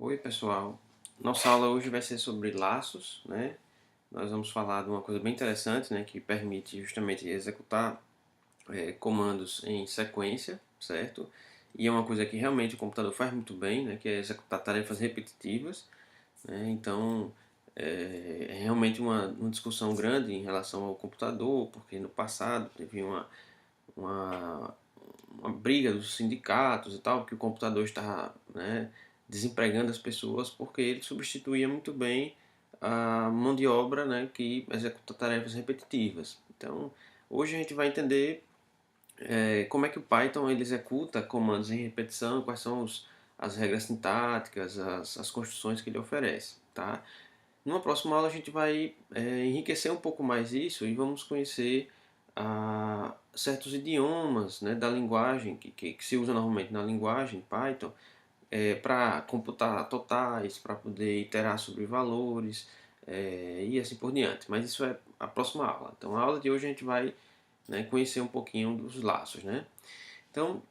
Oi pessoal, nossa aula hoje vai ser sobre laços, né? Nós vamos falar de uma coisa bem interessante, né? Que permite justamente executar comandos em sequência, certo? E é uma coisa que realmente o computador faz muito bem, né? Que é executar tarefas repetitivas, né? Então é realmente uma discussão grande em relação ao computador, porque no passado teve uma, uma briga dos sindicatos e tal, porque o computador estava, né, desempregando as pessoas porque ele substituía muito bem a mão de obra, né, que executa tarefas repetitivas. Então, hoje a gente vai entender como é que o Python ele executa comandos em repetição, quais são as regras sintáticas, as construções que ele oferece, tá? Numa próxima aula a gente vai enriquecer um pouco mais isso e vamos conhecer certos idiomas, né, da linguagem que se usa normalmente na linguagem Python para computar totais, para poder iterar sobre valores e assim por diante. Mas isso é a próxima aula. Então a aula de hoje a gente vai, né, conhecer um pouquinho dos laços, né? Então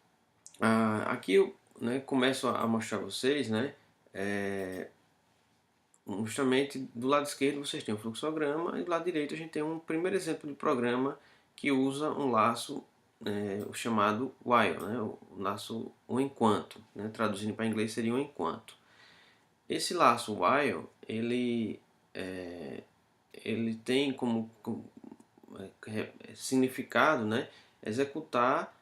aqui eu, né, começo a mostrar a vocês, né, justamente do lado esquerdo vocês têm o fluxograma e do lado direito a gente tem um primeiro exemplo de programa que usa um laço o chamado while, né, o laço o enquanto, né, traduzindo para inglês seria o enquanto. Esse laço while ele tem como significado, né, executar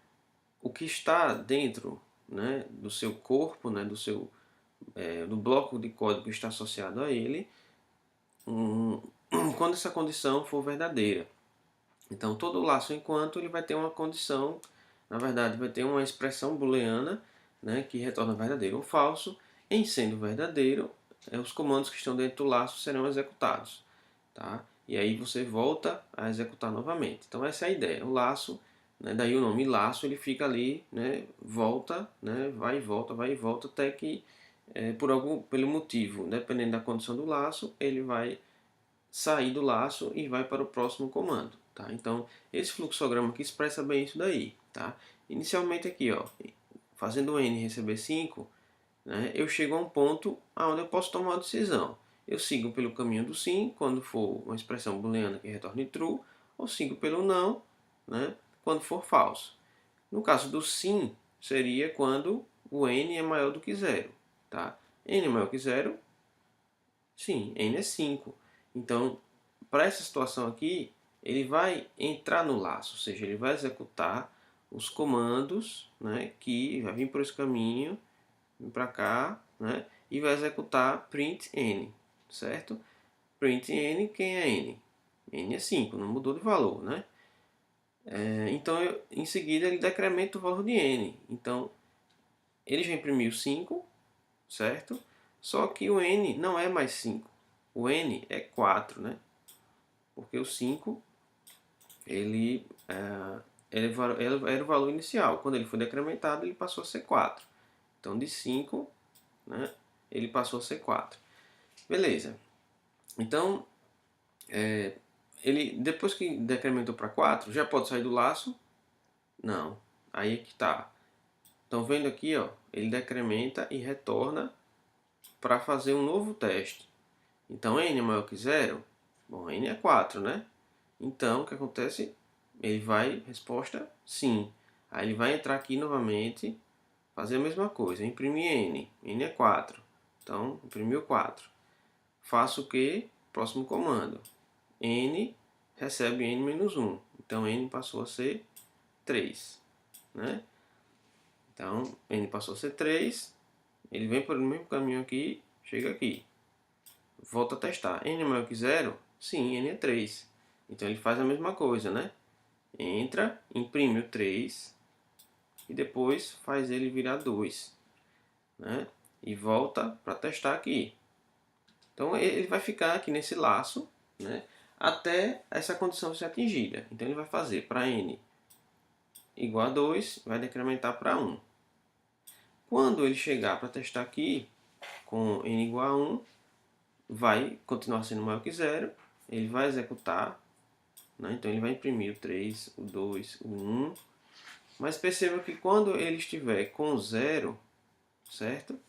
o que está dentro, né, do seu corpo, né, do bloco de código que está associado a ele, um, quando essa condição for verdadeira. Então todo laço enquanto ele vai ter uma condição, na verdade vai ter uma expressão booleana, né, que retorna verdadeiro ou falso. Em sendo verdadeiro, os comandos que estão dentro do laço serão executados, tá? E aí você volta a executar novamente. Então essa é a ideia. O laço, né, daí o nome laço, ele fica ali, né, volta, né, vai e volta até que pelo motivo, dependendo da condição do laço, ele vai sair do laço e vai para o próximo comando, tá? Então, esse fluxograma aqui expressa bem isso daí, tá? Inicialmente aqui, ó, fazendo o n receber 5, né, eu chego a um ponto onde eu posso tomar uma decisão. Eu sigo pelo caminho do sim, quando for uma expressão booleana que retorne true, ou sigo pelo não, né, quando for falso. No caso do sim, seria quando o n é maior do que zero, tá? N é maior que zero, sim, n é 5. Então, para essa situação aqui, ele vai entrar no laço, ou seja, ele vai executar os comandos, né, que vai vir por esse caminho, vir para cá, né, e vai executar print n, certo? Print n, quem é n? N é 5, não mudou de valor, né? Então, em seguida, ele decrementa o valor de n. Então, ele já imprimiu 5, certo? Só que o n não é mais 5. O n é 4, né? Porque o 5 ele era o valor inicial. Quando ele foi decrementado, ele passou a ser 4. Então, de 5, né, ele passou a ser 4. Beleza. Então, ele depois que decrementou para 4, já pode sair do laço? Não. Aí é que está. Estão vendo aqui, ó, ele decrementa e retorna para fazer um novo teste. Então, n é maior que zero? Bom, n é 4, né? Então, o que acontece? Ele vai, resposta, sim. Aí ele vai entrar aqui novamente, fazer a mesma coisa, imprimir n. N é 4. Então, imprimiu 4. Faço o que? Próximo comando. N recebe n menos 1. Então, n passou a ser 3. Né? Então, n passou a ser 3. Ele vem pelo mesmo caminho aqui, chega aqui. Volta a testar. N é maior que zero? Sim, n é 3. Então, ele faz a mesma coisa, né? Entra, imprime o 3 e depois faz ele virar 2, né? E volta para testar aqui. Então ele vai ficar aqui nesse laço, né, até essa condição ser atingida. Então ele vai fazer para n igual a 2, vai decrementar para 1. Quando ele chegar para testar aqui, com n igual a 1, vai continuar sendo maior que zero, ele vai executar, né? Então ele vai imprimir o 3, o 2, o 1. Mas perceba que quando ele estiver com zero, certo?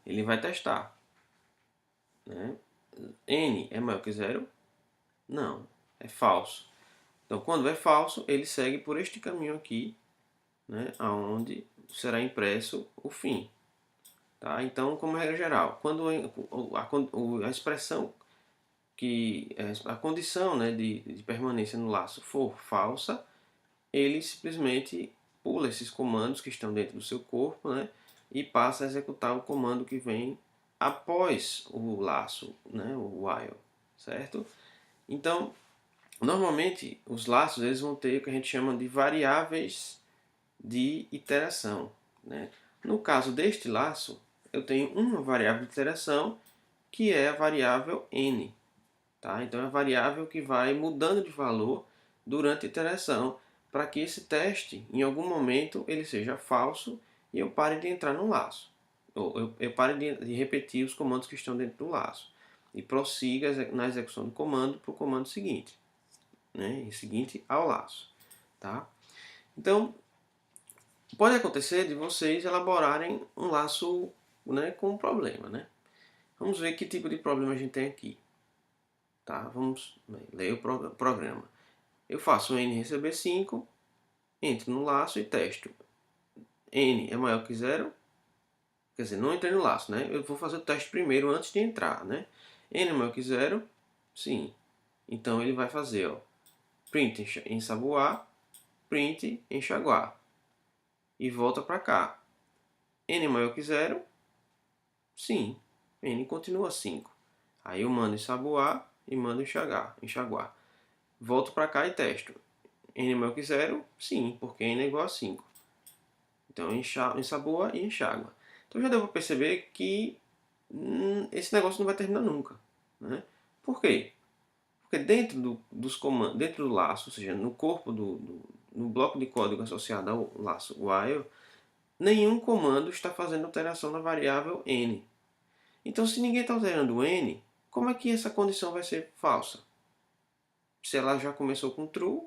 ele vai testar, né? N é maior que zero? Não, é falso. Então, quando é falso, ele segue por este caminho aqui, né, aonde será impresso o fim. Tá? Então, como regra geral, quando a expressão a condição, né, de permanência no laço for falsa, ele simplesmente pula esses comandos que estão dentro do seu corpo, né, e passa a executar o comando que vem após o laço, né, o while, certo? Então, normalmente os laços eles vão ter o que a gente chama de variáveis de iteração, né? No caso deste laço, eu tenho uma variável de iteração que é a variável n. Tá? Então é a variável que vai mudando de valor durante a iteração para que esse teste, em algum momento, ele seja falso e eu pare de entrar no laço. Ou eu pare de repetir os comandos que estão dentro do laço. E prossiga na execução do comando para o comando seguinte. Né? E seguinte ao laço. Tá? Então, pode acontecer de vocês elaborarem um laço, né, com um problema. Né? Vamos ver que tipo de problema a gente tem aqui. Tá? Vamos ler o programa. Eu faço n receber 5, entro no laço e testo. N é maior que zero, quer dizer, não entrei no laço, né? Eu vou fazer o teste primeiro antes de entrar, né? N é maior que zero, sim. Então ele vai fazer, ó, print ensaboar, print enxaguar. E volta para cá. N é maior que zero, sim. N continua 5. Aí eu mando ensaboar e mando enxaguar. Volto para cá e testo. N é maior que zero, sim, porque N é igual a 5. Então ensaboa e enxágua. Então já deu para perceber que esse negócio não vai terminar nunca. Né? Por quê? Porque dentro dos comandos, dentro do laço, ou seja, no corpo no bloco de código associado ao laço while, nenhum comando está fazendo alteração na variável n. Então, se ninguém está alterando o n, como é que essa condição vai ser falsa? Se ela já começou com true,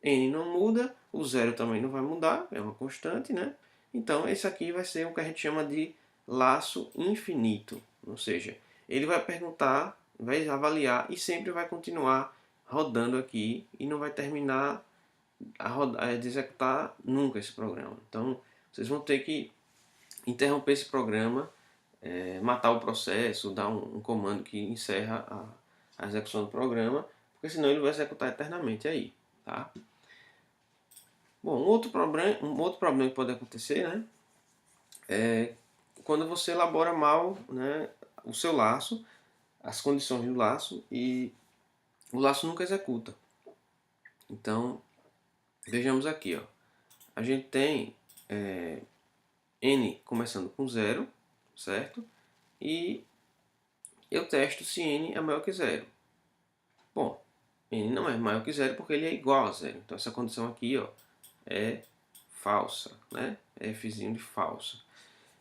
n não muda, o zero também não vai mudar, é uma constante, né? Então, esse aqui vai ser o que a gente chama de laço infinito. Ou seja, ele vai perguntar, vai avaliar e sempre vai continuar rodando aqui e não vai terminar de executar nunca esse programa. Então, vocês vão ter que interromper esse programa, matar o processo, dar um comando que encerra a execução do programa, porque senão ele vai executar eternamente aí. Tá? Bom, um outro problema que pode acontecer, né, é quando você elabora mal, né, o seu laço, as condições do laço, e o laço nunca executa. Então, vejamos aqui, ó. A gente tem n começando com zero, certo? E eu testo se n é maior que zero. Bom, n não é maior que zero porque ele é igual a zero. Então essa condição aqui, ó, é falsa, né? Fzinho de falsa.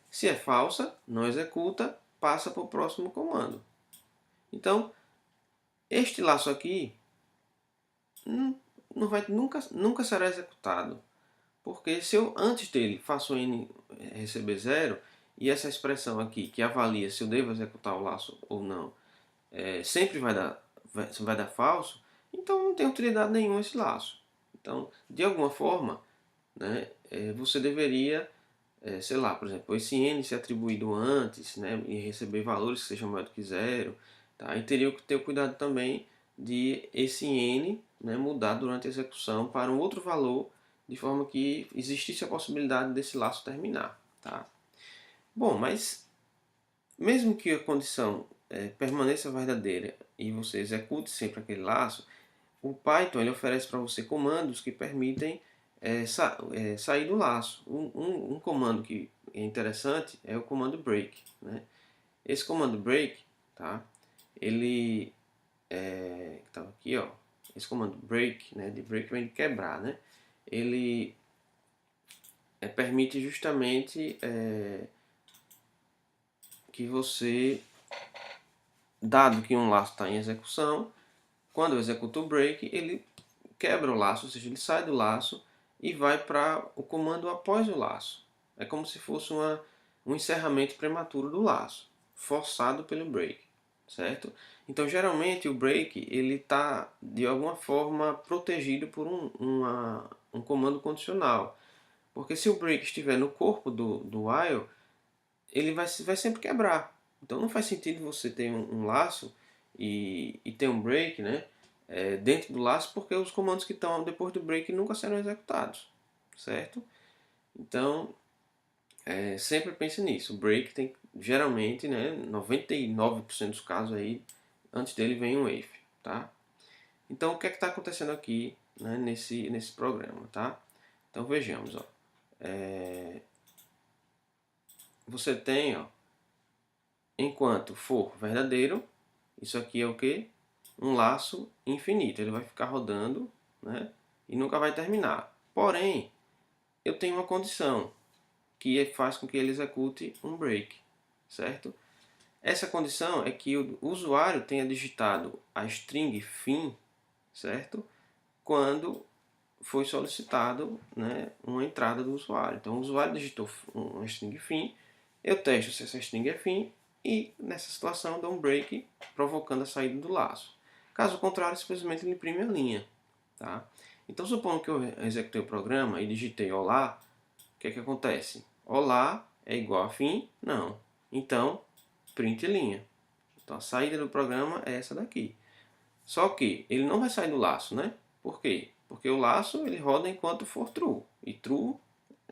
Se é falsa, não executa, passa para o próximo comando. Então, este laço aqui não vai, nunca será executado. Porque se eu antes dele faço n receber zero, e essa expressão aqui que avalia se eu devo executar o laço ou não, sempre vai dar falso, então não tem utilidade nenhuma esse laço. Então, de alguma forma, né, você deveria, sei lá, por exemplo, esse n ser atribuído antes, né, e receber valores que sejam maior do que zero, tá? E teria que ter cuidado também de esse n, né, mudar durante a execução para um outro valor, de forma que existisse a possibilidade desse laço terminar. Tá? Bom, mas mesmo que a condição permaneça verdadeira e você execute sempre aquele laço, o Python ele oferece para você comandos que permitem sair do laço. Um comando que é interessante é o comando break. Né? Esse comando break, tá? Ele tá aqui, ó. Esse comando break, né? De break vem de quebrar, né? Ele permite justamente que você, dado que um laço está em execução, quando eu executo o break, ele quebra o laço, ou seja, ele sai do laço e vai para o comando após o laço. É como se fosse um encerramento prematuro do laço, forçado pelo break, certo? Então, geralmente, o break ele está, de alguma forma, protegido por um comando condicional. Porque se o break estiver no corpo do while, ele vai sempre quebrar. Então, não faz sentido você ter um laço e ter um break, né? Dentro do laço, porque os comandos que estão depois do break nunca serão executados, certo? Então, sempre pense nisso. O break tem, geralmente, né, 99% dos casos aí, antes dele vem um if, tá? Então, o que é que está acontecendo aqui, né, nesse programa, tá? Então, vejamos, ó. Você tem, ó, enquanto for verdadeiro, isso aqui é o que? Um laço infinito. Ele vai ficar rodando, né, e nunca vai terminar. Porém, eu tenho uma condição que faz com que ele execute um break, certo? Essa condição é que o usuário tenha digitado a string fim, certo? Quando foi solicitado, né, uma entrada do usuário. Então, o usuário digitou uma string fim, eu testo se essa string é fim e, nessa situação, dou um break, provocando a saída do laço. Caso contrário, simplesmente ele imprime a linha. Tá? Então, supondo que eu executei o programa e digitei olá, o que é que acontece? Olá é igual a fim? Não. Então, print linha. Então, a saída do programa é essa daqui. Só que ele não vai sair do laço, né? Por quê? Porque o laço ele roda enquanto for true. E true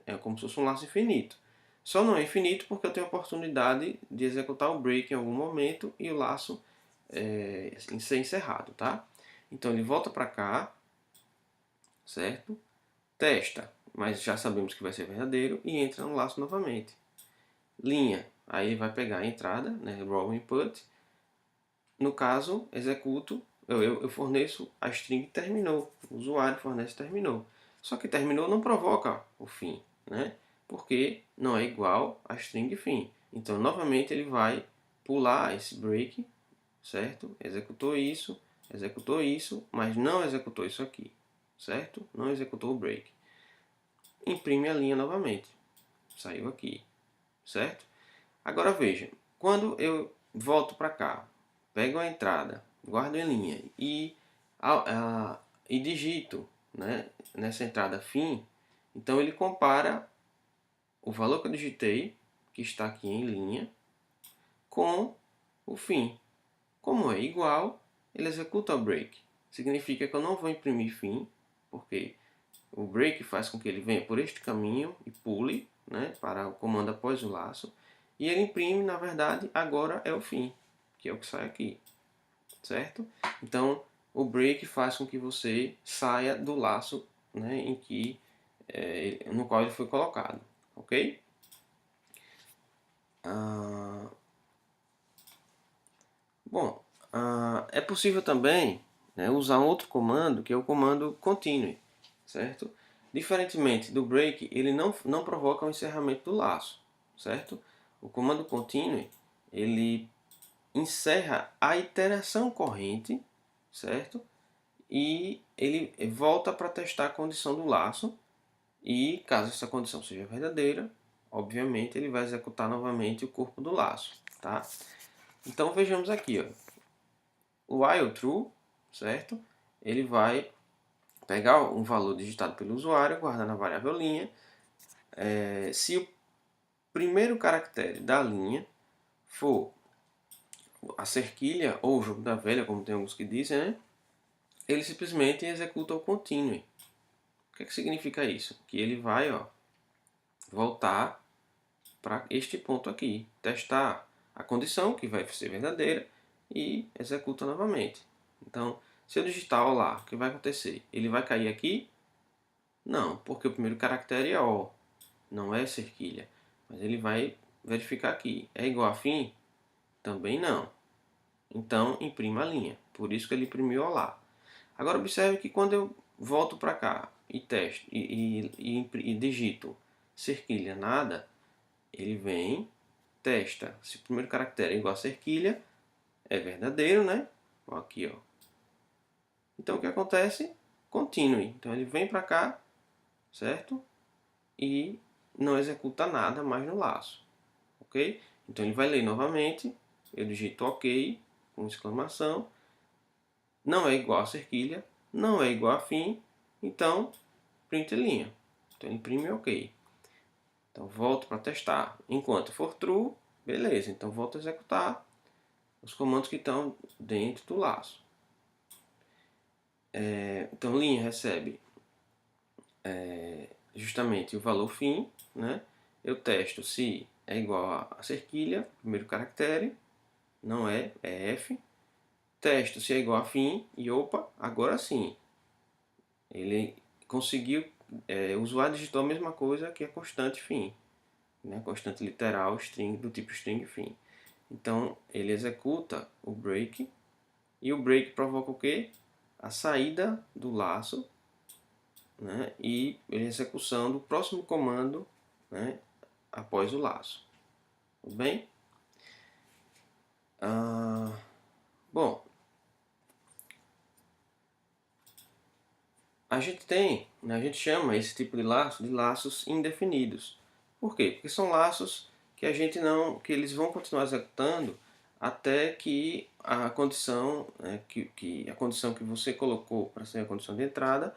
é como se fosse um laço infinito. Só não é infinito porque eu tenho a oportunidade de executar o break em algum momento e o laço ser encerrado, tá? Então ele volta para cá, certo? Testa, mas já sabemos que vai ser verdadeiro e entra no laço novamente. Linha, aí ele vai pegar a entrada, né? Raw input. No caso, executo, eu forneço a string terminou. O usuário fornece terminou. Só que terminou não provoca o fim, né? Porque não é igual a string fim. Então, novamente, ele vai pular esse break, certo? Executou isso, mas não executou isso aqui, certo? Não executou o break. Imprime a linha novamente. Saiu aqui, certo? Agora veja, quando eu volto para cá, pego a entrada, guardo em linha e digito, né, nessa entrada fim, então ele compara o valor que eu digitei, que está aqui em linha, com o fim. Como é igual, ele executa o break. Significa que eu não vou imprimir fim, porque o break faz com que ele venha por este caminho e pule, né, para o comando após o laço. E ele imprime, na verdade, agora é o fim, que é o que sai aqui, certo? Então, o break faz com que você saia do laço, né, no qual ele foi colocado, ok? Ah, bom, é possível também, né, usar um outro comando, que é o comando continue, certo? Diferentemente do break, ele não provoca o encerramento do laço, certo? O comando continue, ele encerra a iteração corrente, certo? E ele volta para testar a condição do laço e, caso essa condição seja verdadeira, obviamente ele vai executar novamente o corpo do laço, tá? Então vejamos aqui, ó. O while true, certo? Ele vai pegar um valor digitado pelo usuário, guardar na variável linha. Se o primeiro caractere da linha for a cerquilha ou o jogo da velha, como tem alguns que dizem, né? Ele simplesmente executa o continue. O que significa isso? Que ele vai, ó, voltar para este ponto aqui, testar a condição que vai ser verdadeira e executa novamente. Então, se eu digitar olá, o que vai acontecer? Ele vai cair aqui? Não, porque o primeiro caractere é O, não é cerquilha. Mas ele vai verificar aqui. É igual a fim? Também não. Então, imprima a linha. Por isso que ele imprimiu olá. Agora observe que quando eu volto para cá e testo e digito cerquilha nada, ele vem, testa se o primeiro caractere é igual a cerquilha, é verdadeiro, né? Aqui, ó. Então o que acontece? Continue. Então ele vem para cá, certo? E não executa nada mais no laço. ok? Então ele vai ler novamente, eu digito ok, com exclamação, não é igual a cerquilha, não é igual a fim, então print linha. Então ele imprime ok. Então volto para testar. Enquanto for true, beleza, então volto a executar os comandos que estão dentro do laço. Então linha recebe justamente o valor fim, né? Eu testo se é igual a cerquilha, primeiro caractere, não é, é F. Testo se é igual a fim e opa, agora sim. Ele conseguiu, o usuário digitou a mesma coisa que a constante fim, né? Constante literal string do tipo string fim. Então ele executa o break e o break provoca o quê? A saída do laço, né? E a execução do próximo comando, né? Após o laço. Tudo bem? Bom, a gente tem, né, a gente chama esse tipo de laço de laços indefinidos. Por quê? Porque são laços que a gente não, que eles vão continuar executando até que a condição, né, que a condição que você colocou para ser a condição de entrada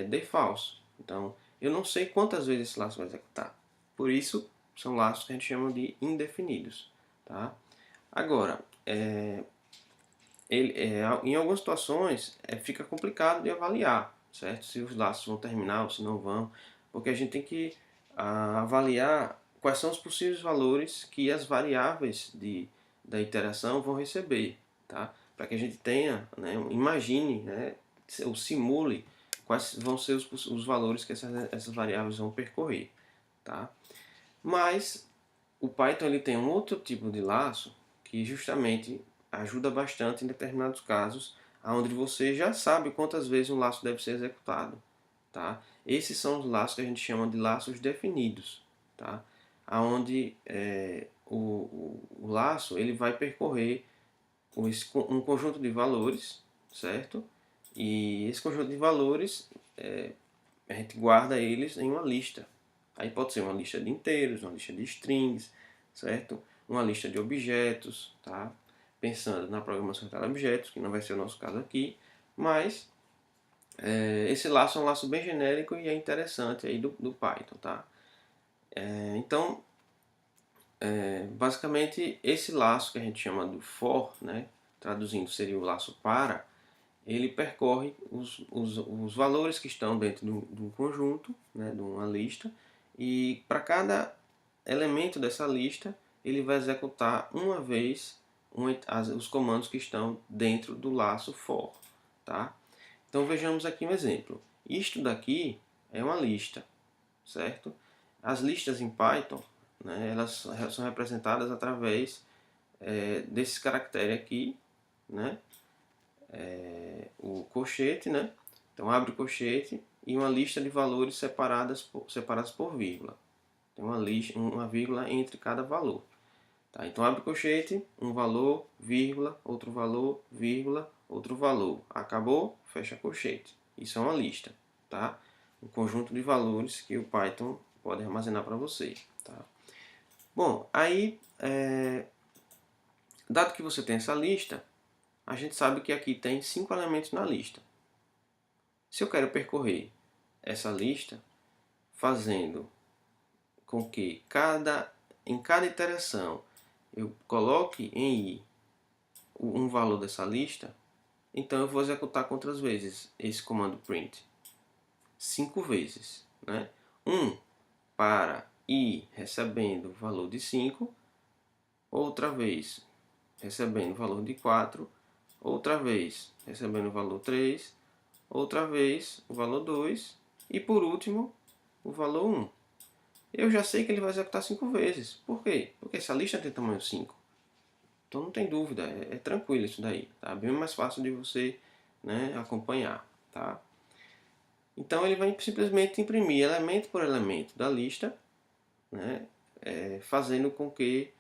dê falso. Então, eu não sei quantas vezes esse laço vai executar. Por isso, são laços que a gente chama de indefinidos, tá? Agora, em algumas situações fica complicado de avaliar, certo? Se os laços vão terminar ou se não vão, porque a gente tem que avaliar quais são os possíveis valores que as variáveis da iteração vão receber, tá? Para que a gente tenha, né, imagine, né, ou simule quais vão ser os valores que essas variáveis vão percorrer, tá? Mas o Python ele tem um outro tipo de laço que justamente ajuda bastante em determinados casos, onde você já sabe quantas vezes um laço deve ser executado. Tá? Esses são os laços que a gente chama de laços definidos, tá? Onde o laço ele vai percorrer um conjunto de valores, certo? E esse conjunto de valores a gente guarda eles em uma lista. Aí pode ser uma lista de inteiros, uma lista de strings, certo? Uma lista de objetos, tá? Pensando na programação orientada a objetos, que não vai ser o nosso caso aqui, mas esse laço é um laço bem genérico e é interessante aí do Python, tá? Então, basicamente esse laço que a gente chama do for, né? Traduzindo seria o laço para, ele percorre os valores que estão dentro do conjunto, né, de uma lista, e para cada elemento dessa lista, ele vai executar uma vez os comandos que estão dentro do laço for. Tá? Então vejamos aqui um exemplo. Isto daqui é uma lista, certo? As listas em Python, né, elas são representadas através desse caractere aqui, né? O colchete, né? Então abre o colchete e uma lista de valores separados por vírgula. Tem uma vírgula entre cada valor. Tá? Então abre o colchete, um valor, vírgula, outro valor, vírgula, outro valor. Acabou, fecha colchete. Isso é uma lista, tá? Um conjunto de valores que o Python pode armazenar para você. Tá? Bom, aí, dado que você tem essa lista, a gente sabe que aqui tem 5 elementos na lista. Se eu quero percorrer essa lista fazendo com que em cada iteração eu coloque em i um valor dessa lista, então eu vou executar quantas vezes esse comando print? 5 vezes. Né? Para i recebendo o valor de 5, outra vez recebendo o valor de 4, outra vez recebendo o valor 3, outra vez o valor 2 e por último o valor 1. Eu já sei que ele vai executar 5 vezes. Por quê? Porque essa lista tem tamanho 5. Então não tem dúvida, é tranquilo isso daí. Tá? Bem mais fácil de você, né, acompanhar. Tá? Então ele vai simplesmente imprimir elemento por elemento da lista, né, fazendo com que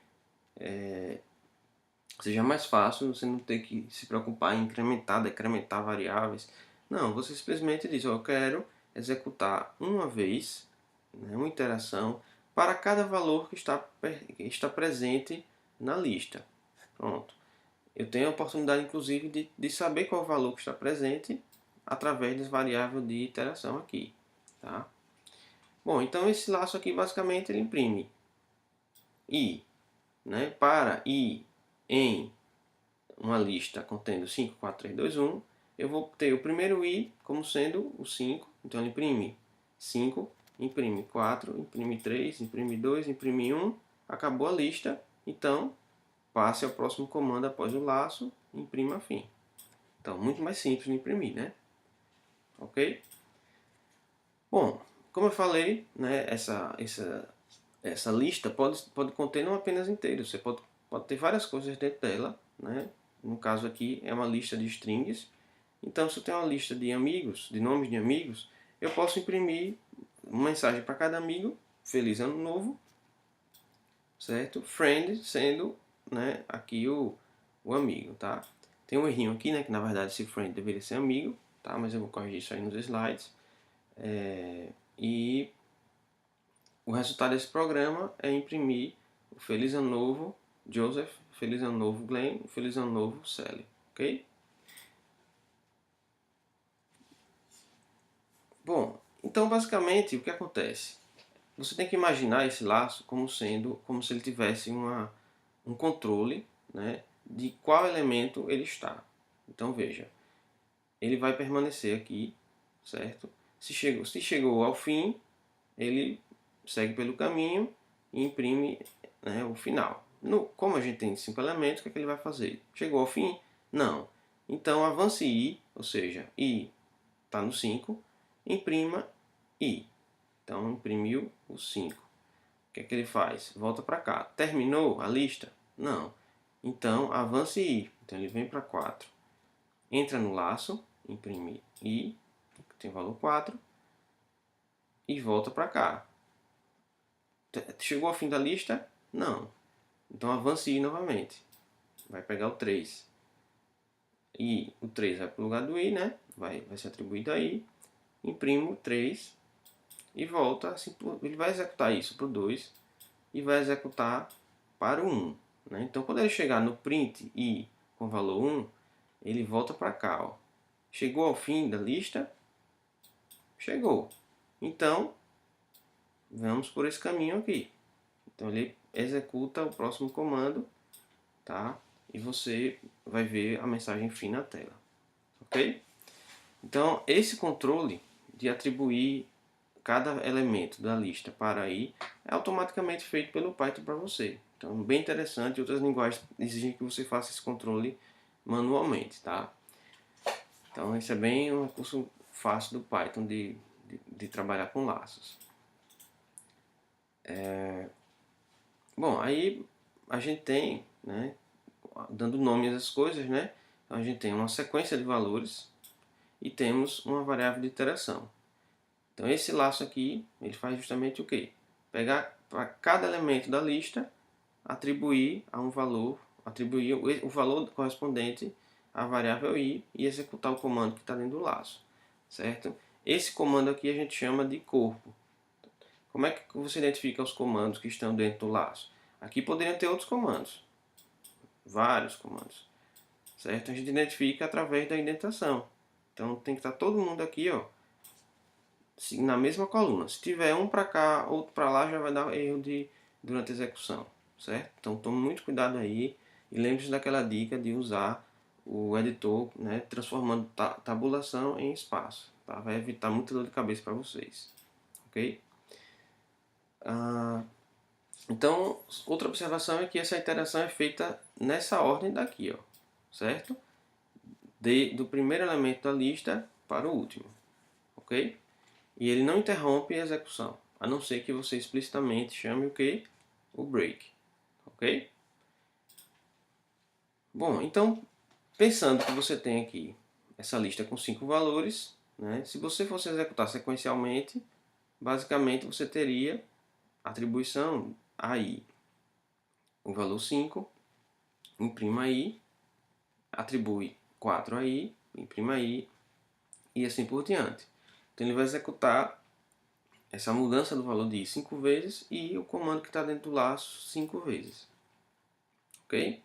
seja mais fácil você não ter que se preocupar em incrementar, decrementar variáveis. Não, você simplesmente diz, eu quero executar uma vez, né, uma iteração para cada valor que está presente na lista. Pronto. Eu tenho a oportunidade, inclusive, de saber qual o valor que está presente através das variáveis de iteração aqui. Tá? Bom, então esse laço aqui, basicamente, ele imprime i, né, para i em uma lista contendo 5, 4, 3, 2, 1, eu vou ter o primeiro i como sendo o 5, então ele imprime 5, imprime 4, imprime 3, imprime 2, imprime 1, acabou a lista, então passe ao próximo comando após o laço, imprima fim. Então, muito mais simples de imprimir, né? Ok? Bom, como eu falei, né, essa lista pode conter não apenas inteiros, você pode ter várias coisas dentro dela, né? No caso aqui é uma lista de strings. Então, se eu tenho uma lista de amigos, de nomes de amigos, eu posso imprimir uma mensagem para cada amigo, Feliz Ano Novo, certo? Friend sendo, né, aqui o amigo, tá? Tem um errinho aqui, né, que na verdade esse friend deveria ser amigo, tá? Mas eu vou corrigir isso aí nos slides. E o resultado desse programa é imprimir o Feliz Ano Novo Joseph, Feliz Ano Novo Glenn, Feliz Ano Novo Sally, ok? Bom, então basicamente o que acontece? Você tem que imaginar esse laço como sendo, como se ele tivesse um controle, né, de qual elemento ele está. Então veja, ele vai permanecer aqui, certo? Se chegou ao fim, ele segue pelo caminho e imprime, né, o final. Como a gente tem 5 elementos, o que é que ele vai fazer? Chegou ao fim? Não. Então avance i, ou seja, i está no 5, imprima i. Então imprimiu o 5. O que é que ele faz? Volta para cá. Terminou a lista? Não. Então avance i. Então ele vem para 4. Entra no laço, imprime i, que tem valor 4, e volta para cá. Chegou ao fim da lista? Não. Então avance i novamente. Vai pegar o 3. E o 3 vai para o lugar do i, né? Vai ser atribuído a i. Imprimo o 3 e volta. Assim, ele vai executar isso para o 2 e vai executar para o 1. Né? Então quando ele chegar no print i com valor 1, ele volta para cá. Ó. Chegou ao fim da lista? Chegou. Então, vamos por esse caminho aqui. Então ele executa o próximo comando, tá? E você vai ver a mensagem fim na tela, ok? Então esse controle de atribuir cada elemento da lista para i é automaticamente feito pelo Python para você. Então bem interessante, outras linguagens exigem que você faça esse controle manualmente, tá? Então isso é bem um recurso fácil do Python de trabalhar com laços. Bom, aí a gente tem, né, dando nome às coisas, né? Então a gente tem uma sequência de valores e temos uma variável de iteração. Então esse laço aqui, ele faz justamente o quê? Pegar para cada elemento da lista, atribuir a um valor, atribuir o valor correspondente à variável i e executar o comando que está dentro do laço, certo? Esse comando aqui a gente chama de corpo. Como é que você identifica os comandos que estão dentro do laço? Aqui poderiam ter outros comandos, vários comandos, certo? A gente identifica através da indentação. Então tem que estar todo mundo aqui, ó, na mesma coluna. Se tiver um para cá, outro para lá, já vai dar erro durante a execução, certo? Então tome muito cuidado aí e lembre-se daquela dica de usar o editor, né, transformando tabulação em espaço, tá? Vai evitar muita dor de cabeça para vocês, ok? Então, outra observação é que essa iteração é feita nessa ordem daqui, ó, certo? Do primeiro elemento da lista para o último, ok? E ele não interrompe a execução, a não ser que você explicitamente chame o que? O break, ok? Bom, então, pensando que você tem aqui essa lista com 5 valores, né? Se você fosse executar sequencialmente, basicamente você teria atribuição a i, o valor 5, imprima i, atribui 4 a i, imprima i, e assim por diante. Então ele vai executar essa mudança do valor de i 5 vezes e o comando que está dentro do laço 5 vezes. Ok?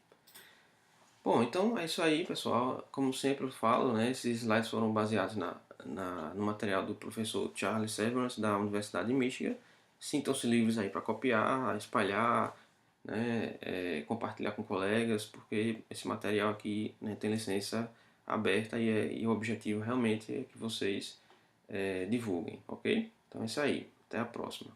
Bom, então é isso aí, pessoal. Como sempre eu falo, né, esses slides foram baseados no material do professor Charles Severance, da Universidade de Michigan. Sintam-se livres aí para copiar, espalhar, né, compartilhar com colegas, porque esse material aqui, né, tem licença aberta e o objetivo realmente é que vocês divulguem, ok? Então é isso aí. Até a próxima.